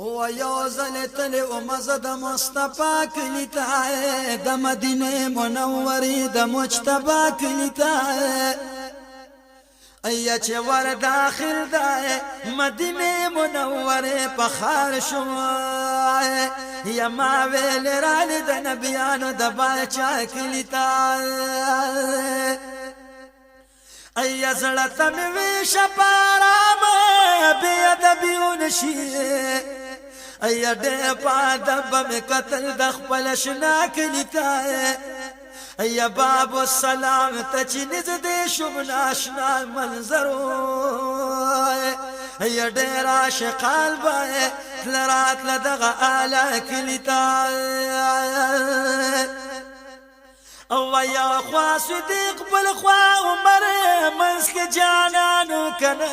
و یو ځل تللی ومه زه د مصطفی کلي ته د مدینې منورې د مجتبی کلي ته ایا چې ور داخل ده مدینه منوره په خار شو یا ما ویل را لید نبیانو د باچا کلی تا ایا زړه ته مې وی شپارام بې ادبیو نشي ایا ډېر په ادب مې قتل د خپل شنا کلی تا ایا باب السلام ته چې نږدې شوم ناشنا منظرو ایا ډېر عاشقان به تله راتله دغه اعلی کلي ته او یا خوا صدیق بل خوا عمر منځ کې جانانو کنه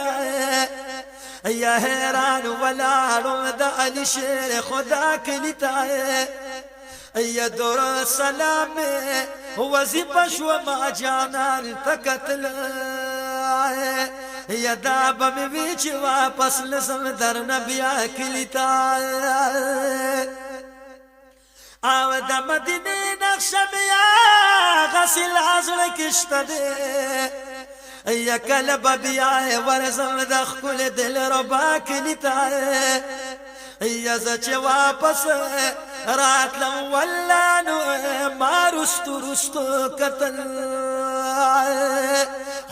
ایا حیران ولاړم د علي شیر خدا کلي ته ایا دور سلام وظیفه شو ما جانان تکتل یا دا به مې وي چې واپس لسم درنه بیا کلي ته او د مدینې نقشه بیا غسل زړه کې شته دی یا کله به بیا ورځم د ښکلې دلربا کلي ته یا زه چې واپس راتلم والله نو ما رستو کتل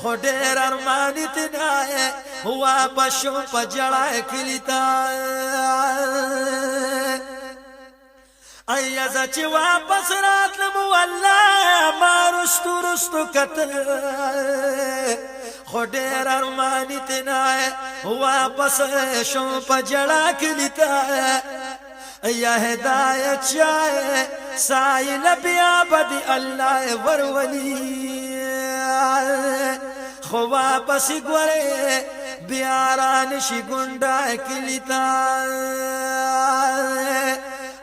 خو ډېر ارماني تنه واپس شوم په جړه کلي ته ایا زه چې واپس راتلم والله ما رستو کتل خو ډېر ارماني تنه واپس شوم په جړه کلي ته یا هدایت شای سایل بیا بدی الله ورولي خو واپس ګوره بیا را نشي ګونډه کلي ته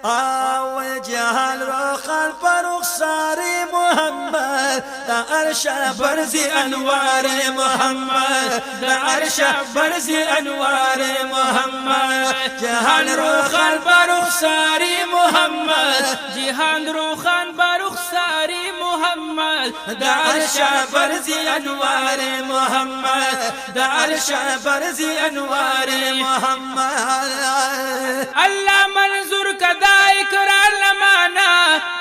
او جهال روخان پر رخسار محمد دا عرش برزی انوار محمد دا عرش برزی انوار محمد جهان روخان پر رخسار محمد جهان روخان پر رخسار محمد دا عرش برزی انوار محمد دا عرش برزی انوار محمد الله منظور کدا اقرار لمانا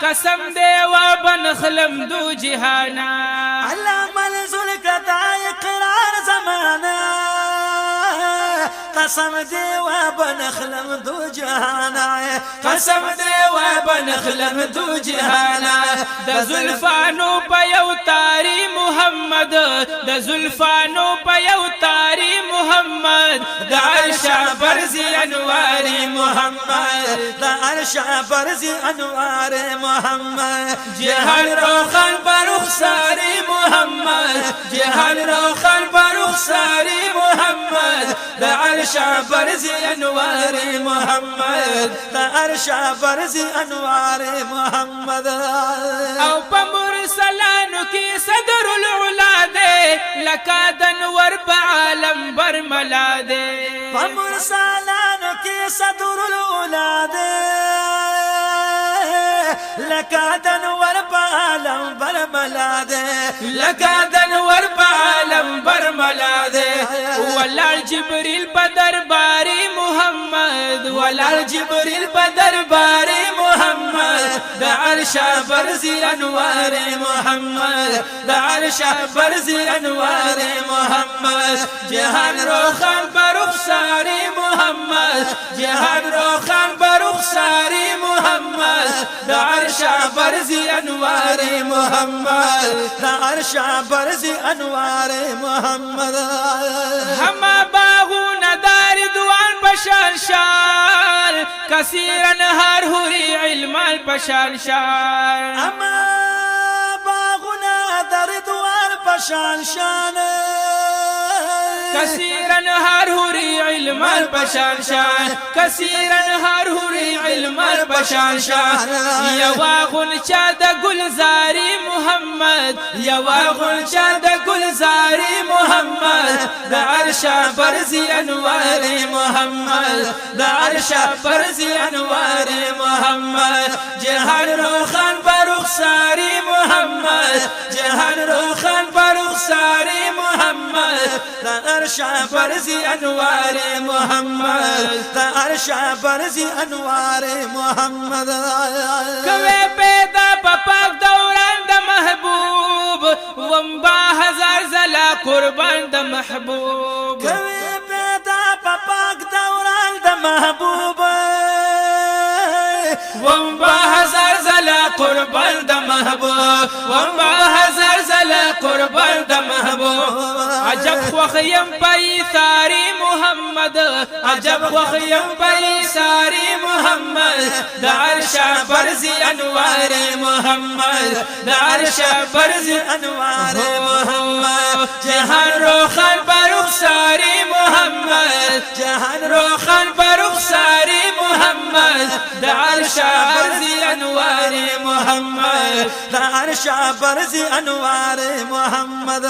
قسم دے و بنخلم دو جہانا اللہ منظور کدا اقرار زمانا قسم دے و بنخلم دو جہانا قسم دے و بنخلم دو جہانا دا زلفانو پیو تاری محمد دا زلفانو پیو تاری محمد دا عرشا برزی انواری محمد دا عرشا برزی انواری محمد جہان روخان برخساری محمد جہان روخان برخساری محمد دا عرشا برزی انواری محمد دا عرشا برزی انواری محمد او پا مرسلانو کی صدر العلا دے لکا دنور بعالم برملا دے پا مرسلانو کی صدر العلا دے لکا دنور بعالم برملا دے لکا دنور بعالم برملا دے ولال جبریل بدر باری محمد ولال جبریل بدر باری محمد دا عرشا برزی انوار محمد دا عرشا برزی انوار محمد جہان روخان برخساری محمد جہان روخان برخساری محمد دا عرشا برزی انوار محمد دا عرشا برزی انوار محمد ہما باغون دار دوان بشان شان کثیرن ہر ہوری علمان بشان شان ہما باغون دار دوان بشان شان كثيرا هر هوري علم البشان شان كثيرا هر هوري علم البشان شان يوا غنچا د گلزاري محمد يوا غنچا د گلزاري محمد د عرشا برزي انوار محمد د عرشا برزي انوار محمد جهان روخان برخساري محمد جهان روخان برخساري محمد د عرشا برزي انوار محمد د عرشا برزي انوار محمد کوي پیدا پاک دوران د محبوب ومبا هزار زلا قربان د محبوب کوي پیدا پاک دوران د محبوب ومبا هزار زلا قربان د محبوب ومبا هزار زلا قربان د محبوب عجب خوخیم پیثاری محمد عجب خوخیم پیثاری محمد د عرشا برزي انوار محمد د عرشا برزي انوار محمد جهان روخان برخساری محمد جهان روخان برخساری محمد د عرشا برزي انوار محمد د عرشا برزي انوار محمد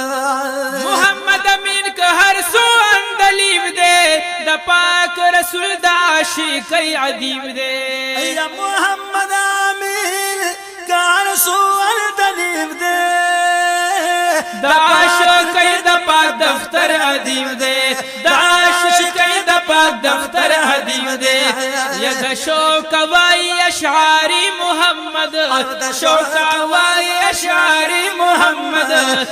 محمد امین که هر سو اندلیب دے د پاک رسول د عاشقی عدیب دے یا محمد امین که هر سو اندلیب دے د عاشقی د پاک دفتر عدیب دے د عاشقی د پاک دفتر عدیب دے یک شوق وائی اشعاری محمد شوق وائی اشعاری محمد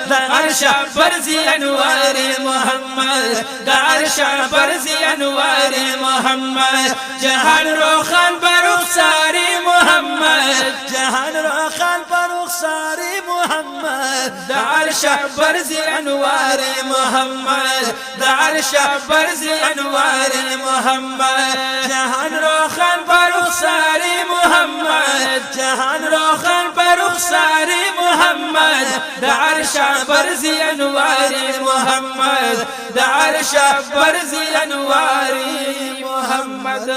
د عرشا برزي انوار محمد د عرشا برزي انوار محمد جهان روخان برخساری محمد جهان روخان برخساری محمد د عرشا برزي انوار محمد د عرشا برزي انوار محمد جهان روخان برخساری محمد جهان روخان برخساری محمد د عرشا برزي انوار محمد د عرشا برزي انوار محمد